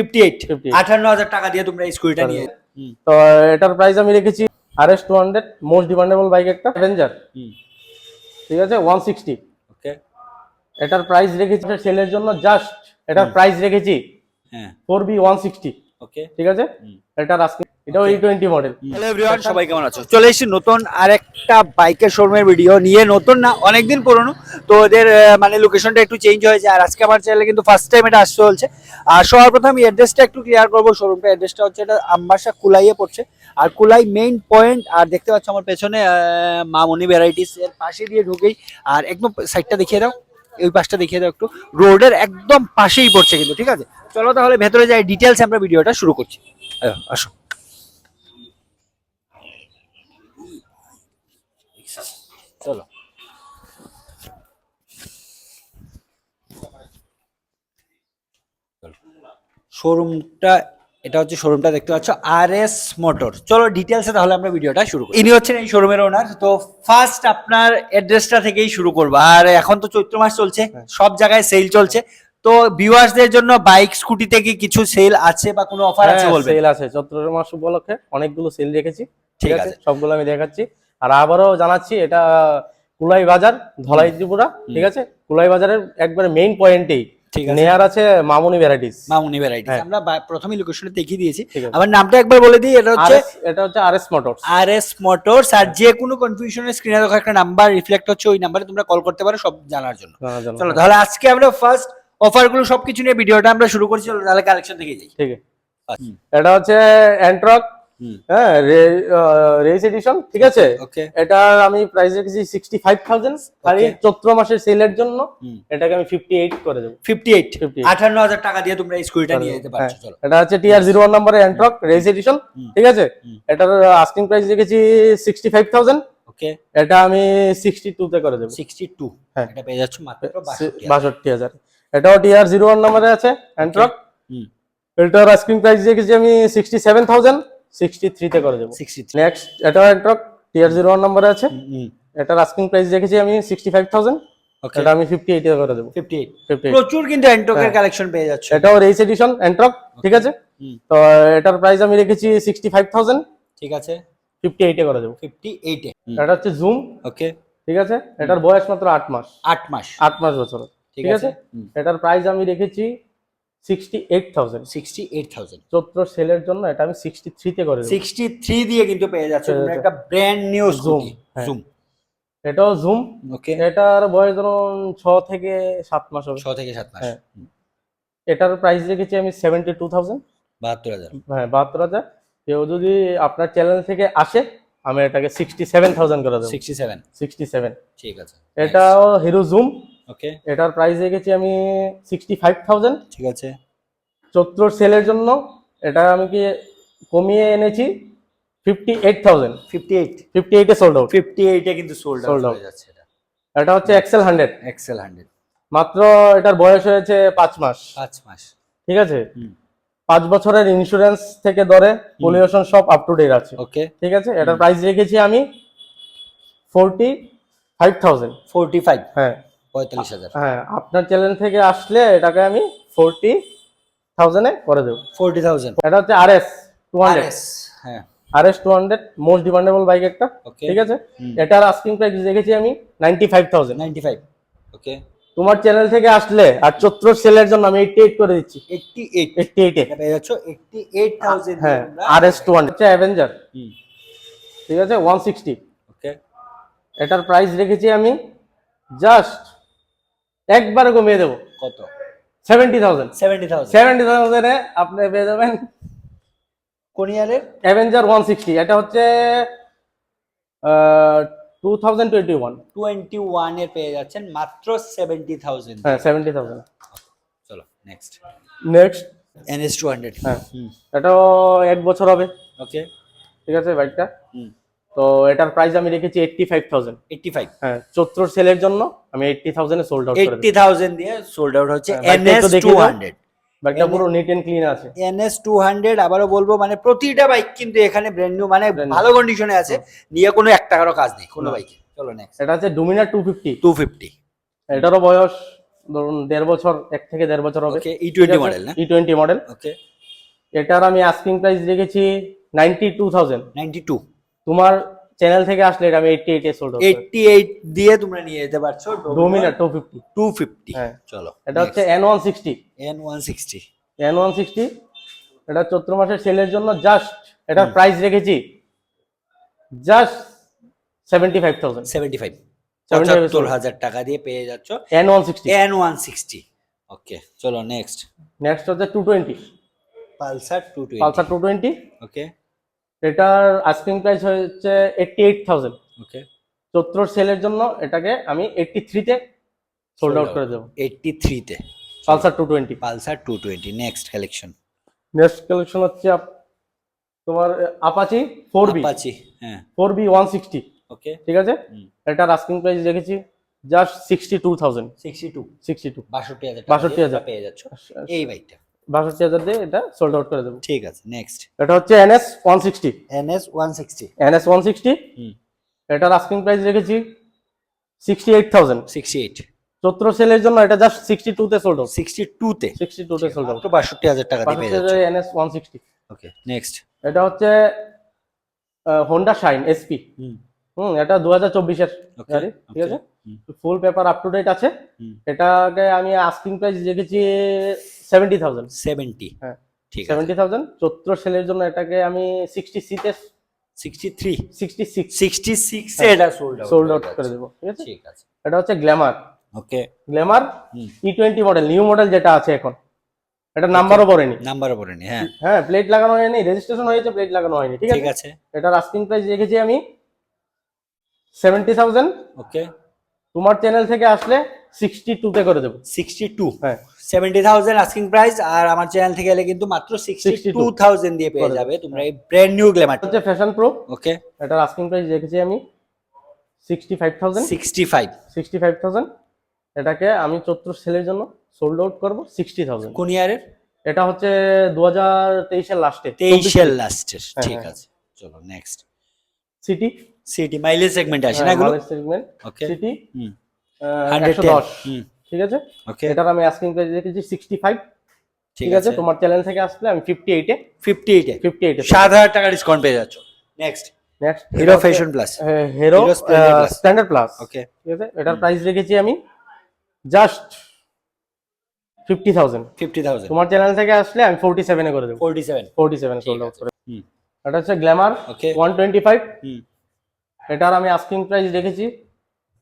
58 58,000 টাকা দিয়ে তোমরা এই স্কুটিটা নিয়ে। তো এটার প্রাইস আমি রেখেছি RS 200 মোস্ট ডিমান্ডেবল বাইক একটা অ্যাভেঞ্জার, ঠিক আছে 160। ওকে, এটার প্রাইস রেখেছি সেলের জন্য, জাস্ট এটার প্রাইস রেখেছি হ্যাঁ 4B 160, ওকে ঠিক আছে। এটার আজকে এটাও E20 মডেল। হ্যালো এভরিওয়ান, সবাই কেমন আছো? চলে এসেছি নতুন আরেকটা বাইকের শোরুমের ভিডিও নিয়ে। নতুন না, অনেকদিন পুরনো, তো ওদের মানে লোকেশনটা একটু চেঞ্জ হয়েছে। আর আজকে আমার চ্যানেলে কিন্তু ফার্স্ট টাইম এটা আসতে চলছে। আর সবার প্রথম আমি অ্যাড্রেসটা একটু ক্লিয়ার করবো। শোরুমটা অ্যাড্রেসটা হচ্ছে এটা আমবাসা কুলাইয়ে পড়ছে, আর কুলাই মেইন পয়েন্ট। আর দেখতে পাচ্ছ আমার পেছনে মামনি ভ্যারাইটিস এর পাশে দিয়ে ঢুকেই, আর একদম সাইডটা দেখিয়ে দাও, ওই পাশটা দেখিয়ে দাও একটু, রোডের একদম পাশেই পড়ছে কিন্তু, ঠিক আছে। চলো তাহলে ভেতরে যাই, ডিটেলস আমরা ভিডিওটা শুরু করছি। আসো। চলো শোরুমটা, এটা হচ্ছে শোরুমটা দেখতে পাচ্ছ RS মোটর। চলো ডিটেলসে তাহলে আমরা ভিডিওটা শুরু করি। ইনি হচ্ছেন এই শোরুমের ওনার। তো ফার্স্ট আপনার অ্যাড্রেসটা থেকেই শুরু করবো। আর এখন তো চৈত্র মাস চলছে, সব জায়গায় সেল চলছে। তো ভিউয়ার্সদের জন্য বাইক স্কুটিতে কি কিছু সেল আছে বা কোনো অফার আছে বলবেন? সেল আছে, চৈত্র মাস উপলক্ষে অনেকগুলো সেল রেখেছি, ঠিক ঠিক আছে। আছে, সবগুলো আমি দেখাচ্ছি। আর আবারও জানাচ্ছি, এটা কুলাই বাজার, ধলাই ত্রিপুরা, ঠিক আছে। কুলাই বাজারের একবারে মেইন পয়েন্টেই ঠিক আছে, নেয়ার আছে মামনি ভ্যারাইটিস। মামুনি ভ্যারাইটিস আমরা প্রথমেই লোকেশনে দেখিয়ে দিয়েছি। ঠিক আছে। আমার নামটা একবার বলে দিই, এটা হচ্ছে RS মোটরস। RS Motors. আর যে কোনো কনফিউশনের স্ক্রিনে দেখো একটা নাম্বার রিফ্লেক্ট হচ্ছে, ওই নাম্বারে তোমরা কল করতে পারো সব জানার জন্য। চলো তাহলে আজকে আমরা ফার্স্ট অফারগুলো সবকিছু নিয়ে ভিডিওটা আমরা শুরু করছি। চলো তাহলে কালেকশন দেখে যাই। ঠিক আছে, এটা হচ্ছে অ্যান্ট্রক, হ্যাঁ রেস এডিশন, ঠিক আছে। ওকে, এটা আমি প্রাইস রেখেছি 65,000, খালি চৈত্র মাসের সেলের জন্য এটাকে আমি 58 করে দেব। 58 58,000 টাকা দিয়ে তোমরা এই স্কুটিটা নিয়ে যেতে পারছো। চলো, এটা হচ্ছে TR01 নম্বরের অ্যান্ট্রক রেস এডিশন, ঠিক আছে। এটার আস্কিং প্রাইস রেখেছি 65,000। ওকে, এটা আমি 62 তে করে দেব। 62, হ্যাঁ, এটা পেয়ে যাচ্ছ মাত্র 62,000। এটাও TR01 নম্বরে আছে অ্যান্ট্রক। এটার আস্কিং প্রাইস রেখেছি আমি 67,000, 63 তে করে দেব। 63। নেক্সট এটা অ্যান্ট্রক TR01 নম্বরে আছে, এটার আস্কিং প্রাইস রেখেছি আমি 65,000, এটা আমি 58 এ করে দেব। 58 প্রচুর কিন্তু অ্যান্ট্রকের কালেকশন পেয়ে যাচ্ছ। এটাও রেস এডিশন অ্যান্ট্রক, ঠিক আছে। তো এটার প্রাইস আমি রেখেছি 65,000, ঠিক আছে, 58 এ করে দেব। 58 এ। এটা হচ্ছে জুম, ওকে, ঠিক আছে। এটার বয়স মাত্র 8 মাস, 8 মাস, 8 মাস বছর, ঠিক আছে। এটার প্রাইস আমি রেখেছি 68,000, 68,000। চৈত্র সেলের জন্য এটা আমি 63 তে করে দেব। 63 দিয়ে কিন্তু পেয়ে যাচ্ছ তোমরা একটা ব্র্যান্ড নিউ জুম। জুম, এটাও জুম। ওকে, এটার বয়স ধরুন 6 থেকে 7 মাস হবে। 6 থেকে 7 মাস। এটার প্রাইস রেখেছি আমি 72,000, 72,000। হ্যাঁ 72,000। কেউ যদি আপনার চ্যানেল থেকে আসে আমি এটাকে 67,000 করে দেব। 67, ঠিক আছে। এটাও হিরো জুম। ওকে, এটার প্রাইস রেখেছি আমি 65,000, ঠিক আছে। চৈত্র সেলের জন্য এটা আমি কি কমিয়ে এনেছি 58,000, 58 এ সোল্ড আউট। 58 এ কিন্তু সোল্ড আউট হয়ে যাচ্ছে। এটা হচ্ছে এক্সেল 100, এক্সেল 100, মাত্র এটার বয়স হয়েছে 5 মাস, 5 মাস, ঠিক আছে। 5 বছরের ইন্স্যুরেন্স থেকে ধরে পলিউশন সব আপ টু ডেট আছে, ওকে, ঠিক আছে। এটার প্রাইস রেখেছি আমি 45,000, 45, হ্যাঁ 45,000। হ্যাঁ, আপনার চ্যানেল থেকে আসলে এটাকে আমি 40,000 এ করে দেব। 40,000। এটা হচ্ছে RS 200, হ্যাঁ RS 200 মোস্ট ডিমান্ডেবল বাইক একটা, ঠিক আছে। এটার আস্কিং প্রাইস রেখেছি আমি 95,000, 95, ওকে। তোমার চ্যানেল থেকে আসলে আর চৈত্র সেলের জন্য আমি 88 করে দিচ্ছি। 88 এ পেয়ে যাচ্ছ 88,000। হ্যাঁ, RS 200 হচ্ছে অ্যাভেঞ্জার, ঠিক আছে 160। ওকে, এটার প্রাইস রেখেছি আমি জাস্ট একবারে কমিয়ে দেব। কত? 70,000, 70,000 এ আপনি পেয়ে যাবেন কোন ইয়ারের অ্যাভেঞ্জার 160। এটা হচ্ছে 2021 এর পেয়ে যাচ্ছেন মাত্র 70,000। হ্যাঁ 70,000। চলো নেক্সট NS 200। হ্যাঁ, এটাও 1 বছর হবে, ওকে, ঠিক আছে বাইকটা। তো এটার প্রাইস আমি রেখেছি 85,000, 85, হ্যাঁ চৈত্র সেলের জন্য আমি 80,000 এ সোল্ড আউট করে দেব। 80,000 দিয়ে সোল্ড আউট হচ্ছে NS 200। বাইকটা পুরো নিট এন্ড ক্লিন আছে। NS 200 আবারও বলবো, মানে প্রতিটা বাইক কিন্তু এখানে ব্র্যান্ড নিউ, মানে ভালো কন্ডিশনে আছে, নিয়ে কোনো 1 টাকারও কাজ নেই কোনো বাইকে। চলো নেক্সট, এটা হচ্ছে ডোমিনার 250। এটারও বয়স ধরুন 1.5 বছর, 1 থেকে 1.5 বছর হবে। ওকে, E20 মডেল না? E20 model. ওকে, এটার আমি আস্কিং প্রাইস রেখেছি 92,000। 92, তোমার চ্যানেল থেকে আসলে এটা আমি 88 এ সোল্ড আউট 88 দিয়ে তোমরা নিয়ে যেতে পারছো ডোমিনার 250। 250। হ্যাঁ চলো, এটা হচ্ছে N160। N160। N160 এটা চৈত্র মাসের সেলের জন্য জাস্ট এটার প্রাইস রেখেছি জাস্ট 75,000। 75, 75,000 75,000 টাকা দিয়ে পেয়ে যাচ্ছ N160। N160। ওকে, চলো নেক্সট। নেক্সট হচ্ছে 220 পালসার 220। পালসার 220। ওকে এটার আস্কিং প্রাইস হচ্ছে 88,000। ওকে, চৈত্র সেলের জন্য এটাকে আমি 83 তে সোল্ড আউট করে দেবো। 83 তে Pulsar 220। Pulsar 220। Next collection next collection হচ্ছে তোমার আপাচি 4B। আপাচি, হ্যাঁ 4B 160। ওকে, ঠিক আছে, এটার আস্কিং প্রাইস রেখেছি জাস্ট 62,000। 62, 62 62,000 62,000 পেয়ে যাচ্ছ এই বাইকটা। 62,000 দিয়ে এটা সোল্ড আউট করে দেবো। ঠিক আছে, নেক্সট। এটা হচ্ছে NS 160। NS 160। NS 160 এটার আস্কিং প্রাইস রেখেছি 68,000। 68, চৈত্র সেলের জন্য এটা জাস্ট 62 তে সোল্ড আউট। 62 তে 62 তে সোল্ড আউট। মাত্র 62,000 টাকা দিয়ে পেয়ে যাচ্ছ। NS 160। ওকে, নেক্সট। এটা হচ্ছে হোন্ডা শাইন SP। এটা 2024 এর Okay, গাড়ি। ঠিক আছে, হুম। Full paper up to date আছে। হুম। এটাকে আমি আস্কিং প্রাইস রেখেছি 70,000। 70, হ্যাঁ ঠিক আছে। 70,000। চৈত্র সেলের জন্য এটাকে আমি 66 তে 63, 66 66 এ এটা সোল্ড আউট করে দেবো। ঠিক আছে, ঠিক আছে। এটা হচ্ছে Glamour. Okay, Glamour E20 model, new model যেটা আছে এখন। এটা নাম্বারও পড়েনি। নাম্বারও পড়েনি, হ্যাঁ হ্যাঁ প্লেট লাগানো হয়নি, রেজিস্ট্রেশন হয়েছে, প্লেট লাগানো হয়নি। ঠিক ঠিক আছে, আছে। এটার আস্কিং প্রাইস রেখেছি আমি 70,000। ওকে, তোমার চ্যানেল থেকে আসলে 62 তে করে দেবো। 62, হ্যাঁ 70,000 আস্কিং প্রাইস, আর আমার চ্যানেল থেকে এলে কিন্তু মাত্র 62,000 দিয়ে পেয়ে যাবে তোমরা এই ব্র্যান্ড নিউ গ্ল্যামার। হচ্ছে ফ্যাশন প্রো। ওকে, এটার আস্কিং প্রাইস রেখেছি আমি 65,000। 65, এটাকে আমি চৈত্র সেলের জন্য সোল্ড আউট করবো 60,000। কোন ইয়ারের? এটা হচ্ছে 2023 এর লাস্টে, 23 এর লাস্টের। হ্যাঁ, ঠিক হ্যাঁ। আছে, চলো নেক্সট। সিটি সিটি মাইলেজ সেগমেন্টে আসে না এগুলো? সেগমেন্ট। ওকে, সিটি 110। 110। হুম, ঠিক আছে, ওকে, এটার আমি আস্কিং প্রাইস রেখেছি 65। ঠিক ঠিক আছে, আছে। তোমার চ্যানেল থেকে আসলে আমি 58 এ 58 এ 7,000 টাকা ডিসকাউন্ট পেয়ে যাচ্ছ। Next, next Hero Passion Plus. Hero Hero Splendor Plus। Standard plus. Okay, ঠিক আছে, এটার প্রাইস রেখেছি আমি জাস্ট 50,000। 50,000, তোমার চ্যানেল থেকে আসলে আমি 47 এ করে দেবো। 47। 47 সোল্ড ঠিক আউট আছে। করে। হুম, এটা হচ্ছে গ্ল্যামার ওকে, 125। হুম, এটার আমি আস্কিং প্রাইস রেখেছি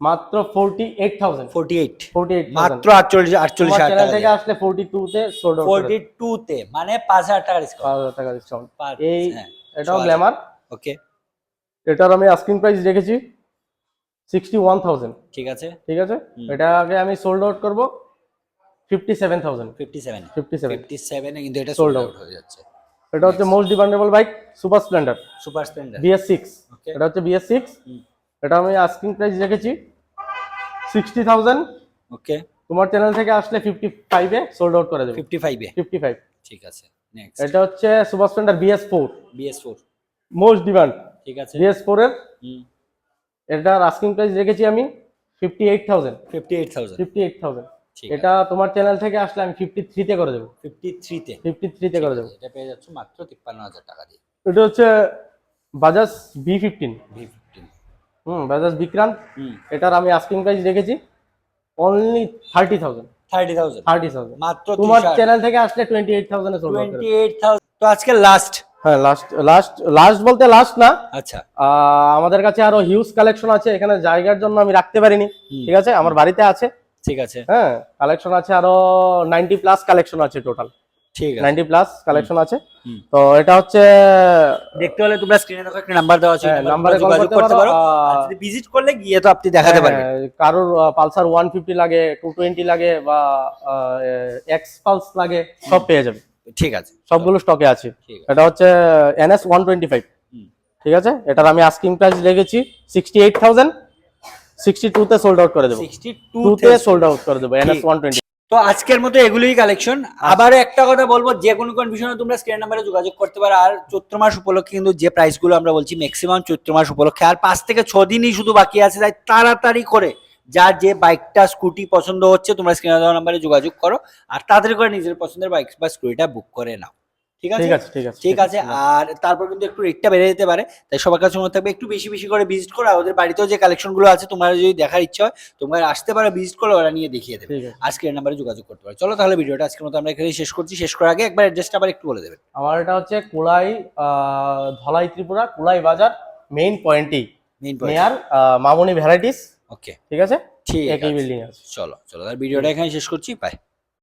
মাত্র 48,000। 48, 48,000। মাত্র 48 তোমার 48,000 চ্যানেল টাকা থেকে দিয়ে। আসলে 42 তে সোল্ড আউট করে 42 তে মানে 5,000 টাকা ডিসকাউন্ট। 5,000 টাকা ডিসকাউন্ট। পার- এই হ্যাঁ, এটাও 6,000 গ্ল্যামার। ওকে, এটার আমি আস্কিং প্রাইস রেখেছি 61,000। ঠিক আছে। ঠিক আছে, এটাকে আমি সোল্ড আউট করব 57,000। 57, 57 57 এ কিন্তু এটা Sold সোল্ড out আউট হয়ে যাচ্ছে। এটা হচ্ছে most demandable bike, super Splendor super Splendor. BS6। ওকে, এটা হচ্ছে BS6। হুম, এটা আমি আস্কিং প্রাইস রেখেছি 60,000। ওকে, তোমার চ্যানেল থেকে আসলে 55 এ সোল্ড আউট করে দেবো। 55 এ 55। ঠিক আছে। নেক্সট, এটা হচ্ছে super Splendor BS4, BS4। Most demand ঠিক আছে। BS4 এর। হুম, এটার আস্কিং প্রাইস রেখেছি আমি 58,000। 58,000 ঠিক আছে। এটা তোমার চ্যানেল থেকে আসলে আমি 53 তে করে দেবো। 53 তে 53 তে করে দেবো। এটা পেয়ে যাচ্ছ মাত্র 53,000 টাকা দিয়ে। এটা হচ্ছে বাজাজ B15। V15। বাজাজ বিক্রান্ত। হুম, এটার আমি আস্কিং প্রাইস রেখেছি অনলি 30,000। 30,000 30,000 মাত্র তোমার 30,000। চ্যানেল থেকে আসলে 28,000 এ সোল্ড আউট করে দেবো। 28,000 তো আজকে লাস্ট। হ্যাঁ লাস্ট বলতে লাস্ট না, আচ্ছা, আমাদের কাছে আরো হিউজ কালেকশন আছে। এখানে জায়গার জন্য আমি রাখতে পারিনি। ঠিক আছে, আমার বাড়িতে আছে। ঠিক আছে, হ্যাঁ কালেকশন আছে আরো 90 প্লাস কালেকশন আছে টোটাল। ঠিক আছে। 90 প্লাস কালেকশন আছে। হুম। তো এটা হচ্ছে দেখতে হলে তোমরা স্ক্রিনে দেখো একটা নাম্বার দেওয়া আছে, হ্যাঁ, এই নাম্বারে নাম্বারে যোগাযোগ করতে পারো। আর আর যদি ভিজিট করলে গিয়ে তো আপনি দেখাতে পারবেন। কারোর পালসার 150 লাগে, 220 লাগে বা এক্স পালস লাগে, সব পেয়ে যাবে। ঠিক আছে, সবগুলো স্টকে আছে। ঠিক আছে। এটা হচ্ছে NS 125। হুম, ঠিক আছে, এটার আমি আস্কিং প্রাইস রেখেছি 68,000। 62 তে সোল্ড আউট করে দেবো। 62 2 তে সোল্ড আউট করে দেবো NS ঠিক। 120। তো আজকের মতো এগুলোই কালেকশন। আবার একটা কথা বলবো, যে কোনো কনফিউশনে তোমরা স্ক্রিন নাম্বারে যোগাযোগ করতে পারো। আর চৈত্র মাস উপলক্ষে কিন্তু যে প্রাইসগুলো আমরা বলছি ম্যাক্সিমাম চৈত্র মাস উপলক্ষে, আর 5 থেকে 6 দিনই শুধু বাকি আছে। তাই তাড়াতাড়ি করে যার যে বাইকটা স্কুটি পছন্দ হচ্ছে তোমরা স্ক্রিনে দেওয়া নাম্বারে যোগাযোগ করো আর তাড়াতাড়ি করে নিজের পছন্দের বাইক বা স্কুটিটা বুক করে নাও। ঠিক আছে ঠিক আছে ঠিক আছে ঠিক আছে। আর তারপর কিন্তু একটু রেটটা বেড়ে যেতে পারে, তাই সবার কাছে মনে থাকবে একটু বেশি বেশি করে ভিজিট করো। আর ওদের বাড়িতেও যে কালেকশন গুলো আছে তোমার যদি দেখার ইচ্ছা হয় তোমরা আসতে পারো, ভিজিট করো, ওরা নিয়ে দেখিয়ে দেবে। ঠিক আছে। আজকের নাম্বারে যোগাযোগ করতে পারো। চলো তাহলে ভিডিওটা আজকের মতো আমরা এখানেই শেষ করছি। শেষ করার আগে একবার অ্যাড্রেসটা আবার একটু বলে দেবেন। আমার এটা হচ্ছে কুলাই, ধলাই ত্রিপুরা, কুলাই বাজার মেইন পয়েন্টই, মেইন পয়েন্ট। নিয়ার মামনি ভ্যারাইটিস। ওকে ঠিক আছে, ঠিক একই আছে, বিল্ডিং আছে। চলো চলো তাহলে ভিডিওটা এখানে শেষ করছি, বাই।